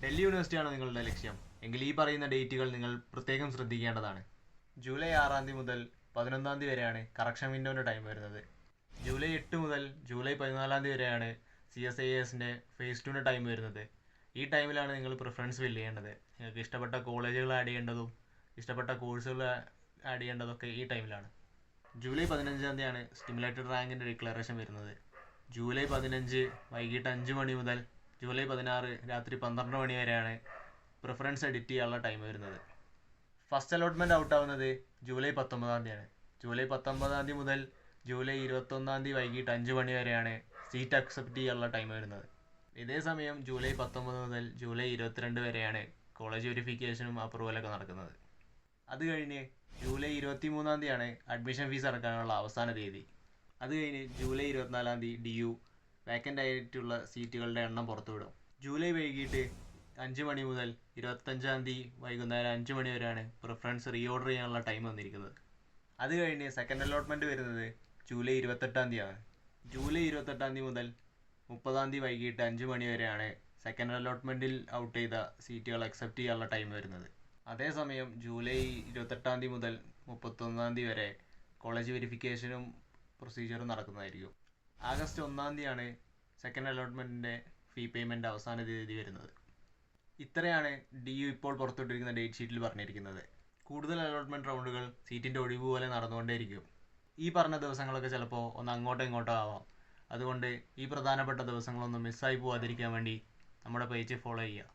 ഡൽഹി യൂണിവേഴ്സിറ്റിയാണ് നിങ്ങളുടെ ലക്ഷ്യം എങ്കിൽ ഈ പറയുന്ന ഡേറ്റുകൾ നിങ്ങൾ പ്രത്യേകം ശ്രദ്ധിക്കേണ്ടതാണ്. ജൂലൈ 6 മുതൽ 11 വരെയാണ് കറക്ഷൻ വിൻഡോൻ്റെ ടൈം വരുന്നത്. ജൂലൈ 8 മുതൽ ജൂലൈ 14 വരെയാണ് CSISൻ്റെ ഫേസ് 2ൻ്റെ ടൈം വരുന്നത്. ഈ ടൈമിലാണ് നിങ്ങൾ പ്രിഫറൻസ് ഫില്ല് ചെയ്യേണ്ടത്. നിങ്ങൾക്ക് ഇഷ്ടപ്പെട്ട കോളേജുകൾ ആഡ് ചെയ്യേണ്ടതും ഇഷ്ടപ്പെട്ട കോഴ്സുകൾ ആഡ് ചെയ്യേണ്ടതൊക്കെ ഈ ടൈമിലാണ്. ജൂലൈ 15 സ്റ്റിമുലേറ്റഡ് റാങ്കിൻ്റെ ഡിക്ലറേഷൻ വരുന്നത്. ജൂലൈ 15 വൈകിട്ട് 5 മണി മുതൽ ജൂലൈ 16 രാത്രി 12 മണി വരെയാണ് പ്രിഫറൻസ് എഡിറ്റ് ചെയ്യാനുള്ള ടൈം വരുന്നത്. ഫസ്റ്റ് അലോട്ട്മെൻറ്റ് ഔട്ടാവുന്നത് ജൂലൈ 19 ജൂലൈ 19 മുതൽ ജൂലൈ 21 വൈകിട്ട് 5 മണി വരെയാണ് സീറ്റ് അക്സെപ്റ്റ് ചെയ്യാനുള്ള ടൈം വരുന്നത്. ഇതേ സമയം ജൂലൈ 19 മുതൽ ജൂലൈ 22 വരെയാണ് കോളേജ് വെരിഫിക്കേഷനും അപ്രൂവലൊക്കെ നടക്കുന്നത്. അത് കഴിഞ്ഞ് ജൂലൈ 23 അഡ്മിഷൻ ഫീസ് അടക്കാനുള്ള അവസാന തീയതി. അത് കഴിഞ്ഞ് ജൂലൈ 24 DU വേക്കൻ്റ് ആയിട്ടുള്ള സീറ്റുകളുടെ എണ്ണം പുറത്തുവിടും. ജൂലൈ വൈകിട്ട് 5 മണി മുതൽ 25 വൈകുന്നേരം 5 മണി വരെയാണ് പ്രിഫറൻസ് റീ ഓർഡർ ചെയ്യാനുള്ള ടൈം വന്നിരിക്കുന്നത്. അത് കഴിഞ്ഞ് സെക്കൻഡ് അലോട്ട്മെൻറ്റ് വരുന്നത് ജൂലൈ 28 ജൂലൈ 28 മുതൽ 30 വൈകിട്ട് 5 മണി വരെയാണ് സെക്കൻഡ് അലോട്ട്മെൻറ്റിൽ ഔട്ട് ചെയ്ത സീറ്റുകൾ അക്സെപ്റ്റ് ചെയ്യാനുള്ള ടൈം വരുന്നത്. അതേസമയം ജൂലൈ 28 മുതൽ 31 വരെ കോളേജ് വെരിഫിക്കേഷനും പ്രൊസീജിയറും നടക്കുന്നതായിരിക്കും. ആഗസ്റ്റ് 1 സെക്കൻഡ് അലോട്ട്മെൻറ്റിൻ്റെ ഫീ പേയ്മെൻറ്റ് അവസാന തീയതി വരുന്നത്. ഇത്രയാണ് DU ഇപ്പോൾ പുറത്തുവിട്ടിരിക്കുന്ന ഡേറ്റ് ഷീറ്റിൽ പറഞ്ഞിരിക്കുന്നത്. കൂടുതൽ അലോട്ട്മെൻറ്റ് റൗണ്ടുകൾ സീറ്റിൻ്റെ ഒഴിവ് പോലെ നടന്നുകൊണ്ടേയിരിക്കും. ഈ പറഞ്ഞ ദിവസങ്ങളൊക്കെ ചിലപ്പോൾ ഒന്ന് അങ്ങോട്ടോ ഇങ്ങോട്ടോ ആവാം. അതുകൊണ്ട് ഈ പ്രധാനപ്പെട്ട ദിവസങ്ങളൊന്നും മിസ്സായി പോവാതിരിക്കാൻ വേണ്ടി നമ്മുടെ പേജ് ഫോളോ ചെയ്യുക.